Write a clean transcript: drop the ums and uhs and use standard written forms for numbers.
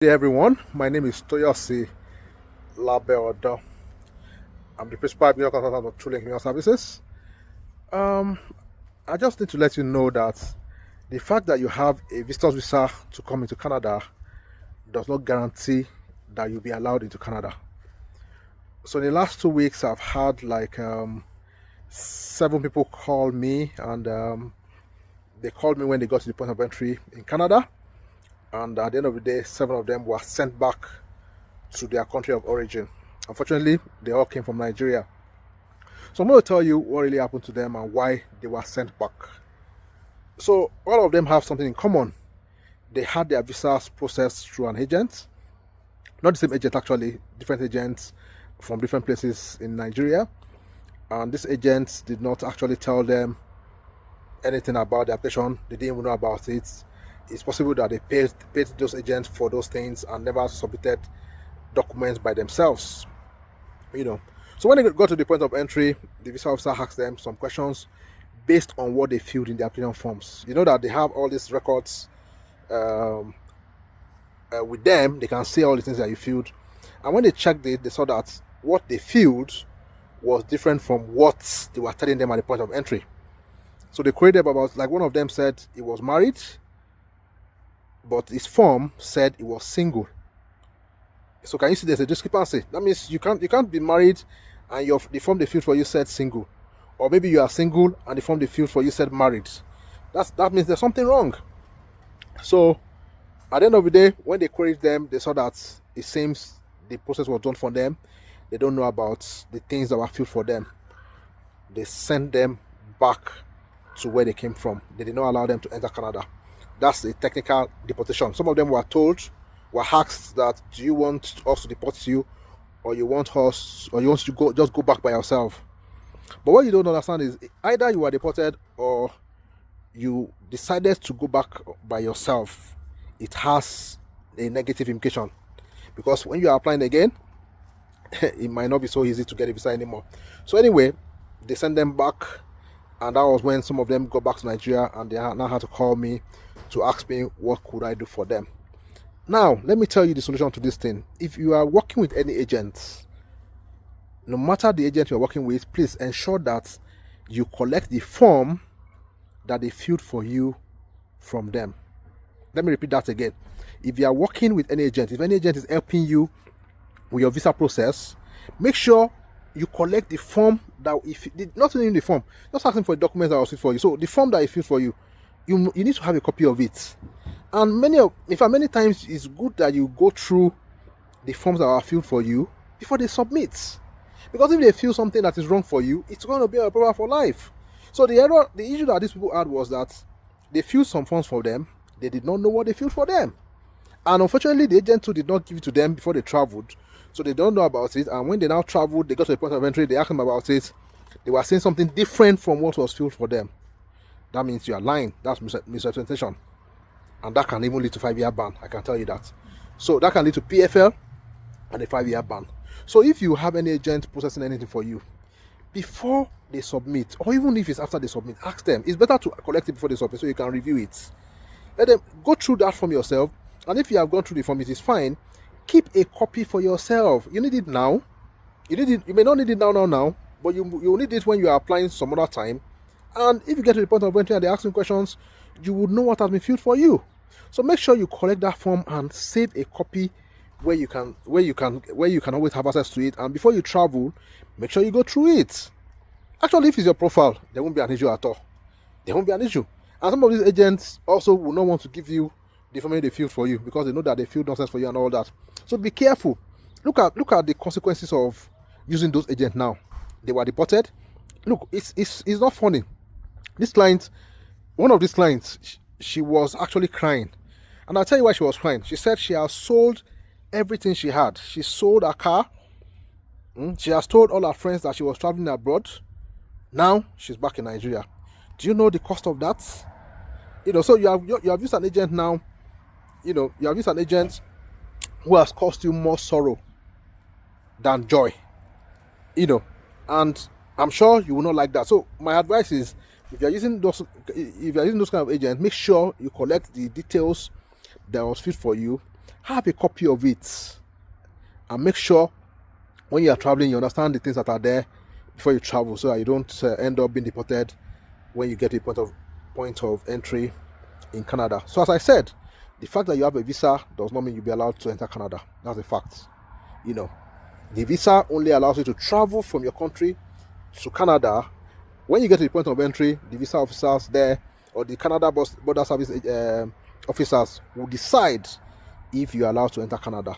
Hey everyone, my name is Toyosi Labeodo. I'm the principal admin consultant of True Link Human Services. Um, I just need to let you know that the fact that you have a visitor's visa to come into Canada does not guarantee that you'll be allowed into Canada. So in the last 2 weeks, I've had like seven people call me, and they called me when they got to the point of entry in Canada. And at the end of the day, seven of them were sent back to their country of origin. Unfortunately, they all came from Nigeria. So I'm going to tell you what really happened to them and why they were sent back. So all of them have something in common. They had their visas processed through an agent, not the same agent actually, different agents from different places in Nigeria. And this agent did not actually tell them anything about the application. They didn't even know about it. It's possible that they paid those agents for those things and never submitted documents by themselves. So when they got to the point of entry, the visa officer asked them some questions based on what they filled in the application forms. You know that they have all these records um, with them. They can see all the things that you filled, and when they checked it, they saw that what they filled was different from what they were telling them at the point of entry. So they queried them about, like, one of them said he was married, but his form said he was single. So can you see there's a discrepancy? That means you can't be married and the form they filled for you said single, or maybe you are single and the form they filled for you said married. That means there's something wrong. So at the end of the day, when they queried them, they saw that it seems the process was done for them. They don't know about the things that were filled for them. They sent them back to where they came from. They did not allow them to enter Canada. That's a technical deportation. Some of them were asked that, do you want us to deport you, or you want to go back by yourself? But what you don't understand is either you are deported or you decided to go back by yourself, it has a negative implication, because when you are applying again, it might not be so easy to get a visa anymore. So anyway, they sent them back, and that was when some of them got back to Nigeria, and they now had to call me to ask me what could I do for them. Now, let me tell you the solution to this thing. If you are working with any agent, no matter the agent you're working with, please ensure that you collect the form that they filled for you from them. Let me repeat that again. If you are working with any agent, if any agent is helping you with your visa process, make sure you collect the form that, if not only the form, just asking for a document that was filled for you. So the form that he filled for you, you need to have a copy of it. And many times it's good that you go through the forms that are filled for you before they submit. Because if they feel something that is wrong for you, it's going to be a problem for life. So the issue that these people had was that they filled some forms for them. They did not know what they filled for them. And unfortunately, the agent too did not give it to them before they traveled. So they don't know about it. And when they now traveled, they got to the point of entry, they asked them about it. They were saying something different from what was filled for them. That means you are lying. That's misrepresentation. And that can even lead to 5-year ban. I can tell you that. So that can lead to PFL and a 5-year ban. So if you have any agent processing anything for you, before they submit, or even if it's after they submit, ask them. It's better to collect it before they submit so you can review it. Let them go through that form yourself. And if you have gone through the form, it is fine. Keep a copy for yourself. You need it now. You may not need it now, but you need it when you are applying some other time. And if you get to the point of entry and they're asking questions, you would know what has been filled for you. So make sure you collect that form and save a copy where you can always have access to it. And before you travel, make sure you go through it. Actually, if it's your profile, there won't be an issue at all. There won't be an issue. And some of these agents also will not want to give you the information they filled for you, because they know that they filled nonsense for you and all that. So be careful. Look at the consequences of using those agents now. They were deported. Look, it's not funny. One of these clients, she was actually crying. And I'll tell you why she was crying. She said she has sold everything she had. She sold her car. She has told all her friends that she was traveling abroad. Now she's back in Nigeria. Do you know the cost of that? So you have used an agent now. You have used an agent who has cost you more sorrow than joy. And I'm sure you will not like that. So my advice is, if you're using those kind of agents, make sure you collect the details that was fit for you. have a copy of it and make sure when you are traveling, you understand the things that are there before you travel, so that you don't end up being deported when you get to a point of entry in Canada. So as I said, the fact that you have a visa does not mean you'll be allowed to enter Canada. That's a fact. You know, the visa only allows you to travel from your country to Canada. When you get to the point of entry, the visa officers there or the Canada border service officers will decide if you're allowed to enter Canada.